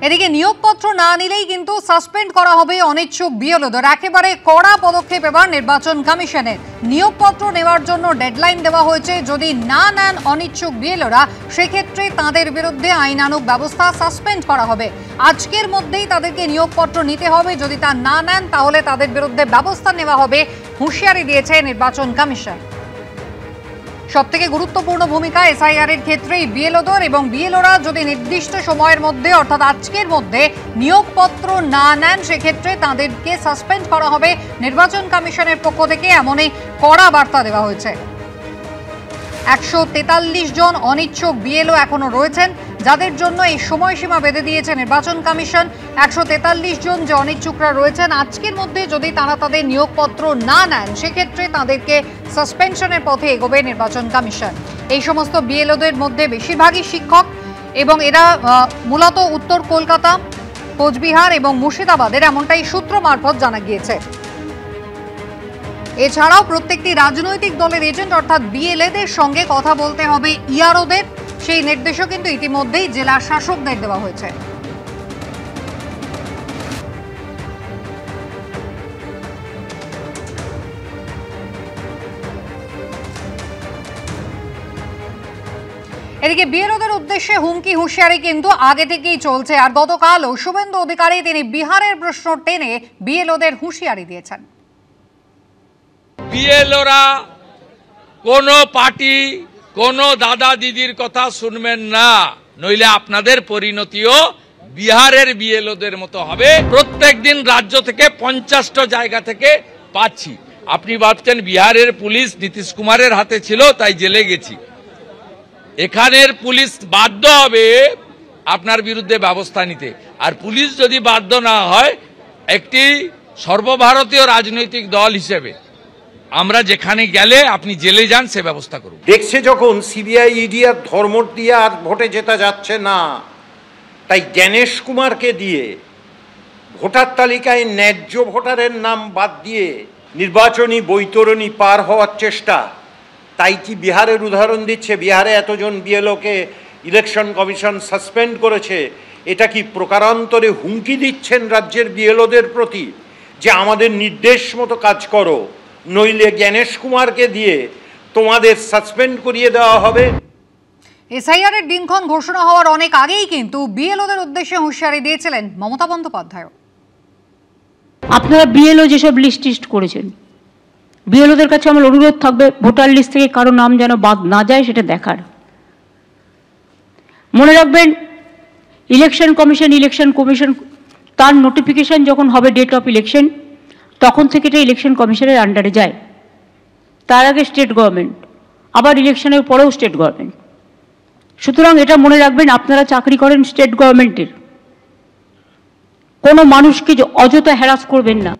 এদিকে নিয়োগপত্র না নিলেই কিন্তু সাসপেন্ড করা হবে অনিচ্ছুক বিএলওদের। একেবারে কড়া পদক্ষেপ এবার নির্বাচন কমিশনের। নিয়োগপত্র নেওয়ার জন্য ডেডলাইন দেওয়া হয়েছে। যদি না নেন অনিচ্ছুক বিএলওরা, সেক্ষেত্রে তাদের বিরুদ্ধে আইনানুগ ব্যবস্থা, সাসপেন্ড করা হবে। আজকের মধ্যেই তাদেরকে নিয়োগপত্র নিতে হবে। যদি তা না নেন তাহলে তাদের বিরুদ্ধে ব্যবস্থা নেওয়া হবে, হুঁশিয়ারি দিয়েছে নির্বাচন কমিশন। সবথেকে গুরুত্বপূর্ণ ভূমিকা এসআইআর এর ক্ষেত্রেই বিএলওদের, এবং বিএলওরা যদি নির্দিষ্ট সময়ের মধ্যে অর্থাৎ আজকের মধ্যে নিয়োগপত্র না নেন সেক্ষেত্রে তাদেরকে সাসপেন্ড করা হবে। নির্বাচন কমিশনের পক্ষ থেকে এমনই কড়া বার্তা দেওয়া হয়েছে। 143 জন অনিচ্ছুক বিএলও এখনো রয়েছেন, যাদের জন্য এই সময়সীমা বেঁধে দিয়েছে নির্বাচন কমিশন। 143 জন যে অনিচ্ছুকরা রয়েছেন, আজকের মধ্যে যদি তারা তাদের নিয়োগপত্র না নেন সেক্ষেত্রে তাদেরকে সাসপেনশনের পথে এগোবে নির্বাচন কমিশন। এই সমস্ত বিএলওদের মধ্যে বেশিরভাগই শিক্ষক, এবং এরা মূলত উত্তর কলকাতা, কোচবিহার এবং মুর্শিদাবাদের, এমনটাই সূত্র মারফত জানা গিয়েছে। এছাড়াও প্রত্যেকটি রাজনৈতিক দলের এজেন্ট অর্থাৎ বিএলএদের সঙ্গে কথা বলতে হবে ইআরওদের, সেই নির্দেশও কিন্তু ইতিমধ্যেই জেলা শাসকদের দেওয়া হয়েছে। এদিকে বিএলওদের উদ্দেশ্যে হুমকি হুঁশিয়ারি কিন্তু আগে থেকেই চলছে। আর গতকালও শুভেন্দু অধিকারী তিনি বিহারের প্রশ্ন টেনে বিএলওদের হুঁশিয়ারি দিয়েছেন। বিএলওরা কোনো পার্টি, কোনো দাদা দিদির কথা শুনবেন না, নইলে আপনাদের পরিণতিও বিহারের বিএলওদের মতো হবে। প্রত্যেকদিন রাজ্য থেকে 50টা জায়গা থেকে পাচ্ছি। আপনি ভাবছেন বিহারের পুলিশ নীতিশ কুমারের হাতে ছিল তাই জেলে গেছি। এখানের পুলিশ বাধ্য হবে আপনার বিরুদ্ধে ব্যবস্থা নিতে। আর পুলিশ যদি বাধ্য না হয়, একটি সর্বভারতীয় রাজনৈতিক দল হিসেবে আমরা যেখানে গেলে আপনি জেলে যান সে ব্যবস্থা করুন। দেখছে যখন সিবিআই ইডি আর ধর্ম দিয়ে আর ভোটে জেতা যাচ্ছে না, তাই জ্ঞানেশ কুমারকে দিয়ে ভোটার তালিকায় ন্যায্য ভোটারের নাম বাদ দিয়ে নির্বাচনী বৈতরণী পার হওয়ার চেষ্টা। তাই কি বিহারের উদাহরণ দিচ্ছে, বিহারে এতজন বিএলওকে ইলেকশন কমিশন সাসপেন্ড করেছে। এটা কি প্রকারান্তরে হুমকি দিচ্ছেন রাজ্যের বিএলওদের প্রতি যে আমাদের নির্দেশ মতো কাজ করো, নইলে জ্ঞানেশ কুমারকে দিয়ে তোমাদের সাসপেন্ড করিয়ে দেওয়া হবে। এসআইআর এর দিনক্ষণ ঘোষণা হওয়ার অনেক আগেই কিন্তু বিএলওদের উদ্দেশ্যে হুঁশিয়ারি দিয়েছিলেন মমতা বন্দ্যোপাধ্যায়। আপনারা বিএলও যেসব লিস্ট করেছেন, বিএলওদের কাছে আমার অনুরোধ থাকবে ভোটার লিস্ট থেকে কারো নাম যেন বাদ না যায় সেটা দেখার। মনে রাখবেন, ইলেকশন কমিশন তার নোটিফিকেশন যখন হবে ডেট অফ ইলেকশন, তখন থেকে এটা ইলেকশন কমিশনের আন্ডারে যায়। তার আগে স্টেট গভর্নমেন্ট, আবার ইলেকশনের পরেও স্টেট গভর্নমেন্ট। সুতরাং এটা মনে রাখবেন, আপনারা চাকরি করেন স্টেট গভর্নমেন্টের, কোনো মানুষকে অযথা হ্যারাস করবেন না।